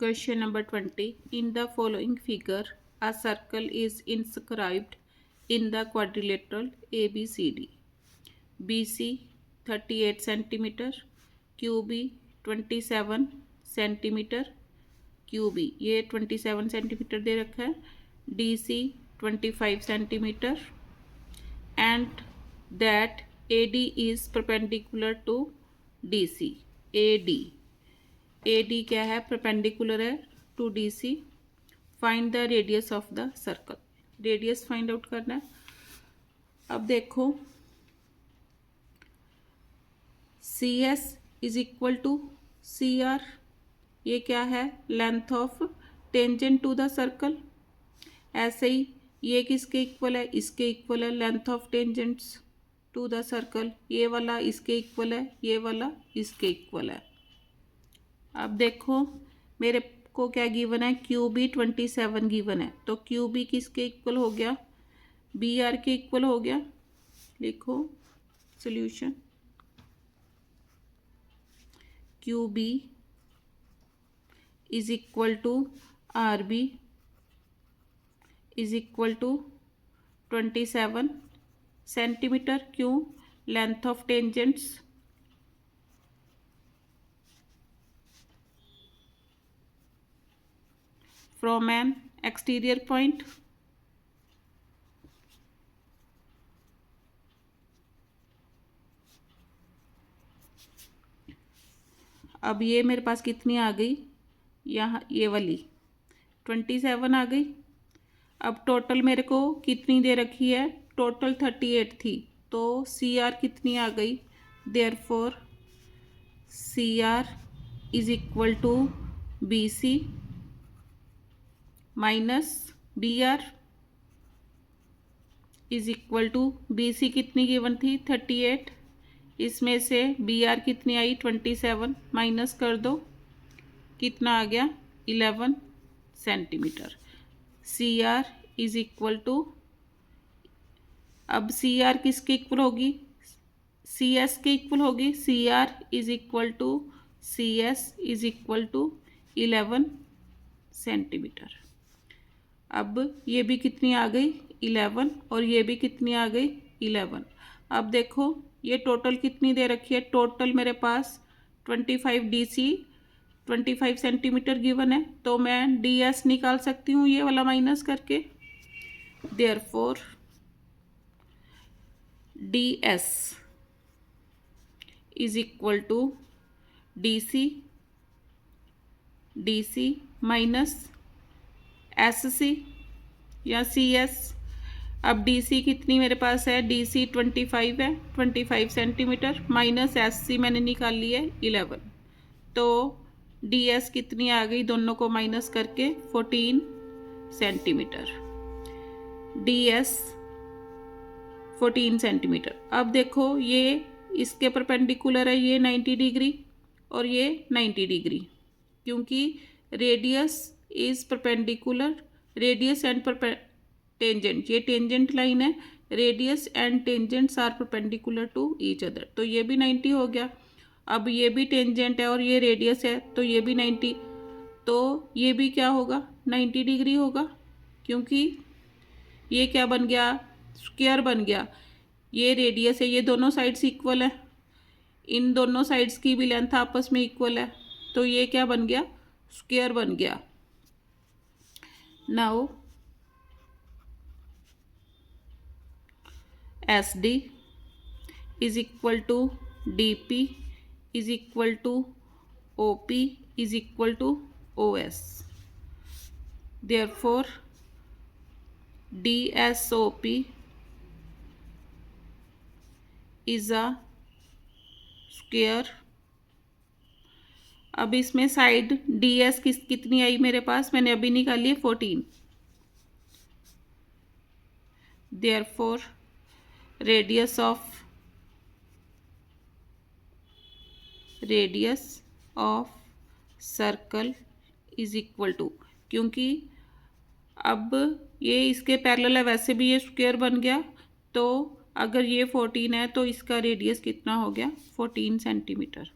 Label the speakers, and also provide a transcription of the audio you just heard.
Speaker 1: Question number 20. In the following figure, a circle is inscribed in the quadrilateral ABCD. BC 38 centimeter, QB 27 centimetre, QB ये 27 centimetre दे रखा है, DC 25 centimetre and that AD is perpendicular to DC. AD क्या है? Perpendicular है to DC. Find the radius of the circle. Radius find out करना है. अब देखो CS is equal to CR. ये क्या है? Length of tangent to the circle. ऐसे ही ये किसके इक्वल है? इसके इक्वल है length of tangents to the circle. ये वाला इसके इक्वल है, ये वाला इसके इक्वल है. अब देखो मेरे को क्या गिवन है? QB 27 गिवन है, तो QB किसके इक्वल हो गया? BR के इक्वल हो गया. लिखो solution. QB is equal to RB is equal to 27 centimetre. क्यों? Length of tangents from an exterior point. अब ये मेरे पास कितनी आ गई? यहाँ ये वाली 27 आ गई. अब टोटल मेरे को कितनी दे रखी है? टोटल 38 थी, तो CR कितनी आ गई? Therefore CR is equal to BC minus BR is equal to BC कितनी गिवन थी? 38. इसमें से BR कितनी आई? 27. माइनस कर दो, कितना आ गया? 11 centimetre. CR is equal to, अब CR किसके इक्वल होगी? CS के इक्वल होगी. CR is equal to CS is equal to 11 centimetre. अब ये भी कितनी आ गई? 11. और ये भी कितनी आ गई? 11. अब देखो ये टोटल कितनी दे रखी है? टोटल मेरे पास 25 DC 25 सेंटीमीटर गिवन है, तो मैं DS निकाल सकती हूँ ये वाला माइनस करके. Therefore DS is equal to DC minus SC या CS. अब DC कितनी मेरे पास है? DC 25 है, 25 सेंटीमीटर माइनस SC मैंने निकाल ली है 11. तो DS कितनी आ गई? दोनों को माइनस करके 14 सेंटीमीटर. DS 14 centimetre. अब देखो ये इसके परपेंडिकुलर है, ये 90 डिग्री और ये 90 डिग्री, क्योंकि radius is perpendicular. Radius and tangent, ये टेंजेंट लाइन है. Radius and tangents are perpendicular to each other, तो ये भी 90 हो गया. अब ये भी टेंजेंट है और ये रेडियस है, तो ये भी 90. तो ये भी क्या होगा? 90 डिग्री होगा, क्योंकि ये क्या बन गया? स्क्वायर बन गया. ये रेडियस है, ये दोनों साइड्स इक्वल है, इन दोनों साइड्स की भी लेंथ आपस में इक्वल है, तो ये क्या बन गया? स्क्वायर बन गया. Now SD is equal to DP is equal to OP is equal to OS. Therefore DSOP is a square. अब इसमें साइड DS कितनी आई मेरे पास? मैंने अभी निकाली है 14. Therefore radius of circle is equal to, क्योंकि अब ये इसके पैरेलल है, वैसे भी ये स्क्वायर बन गया, तो अगर ये 14 है तो इसका रेडियस कितना हो गया? 14 सेंटीमीटर.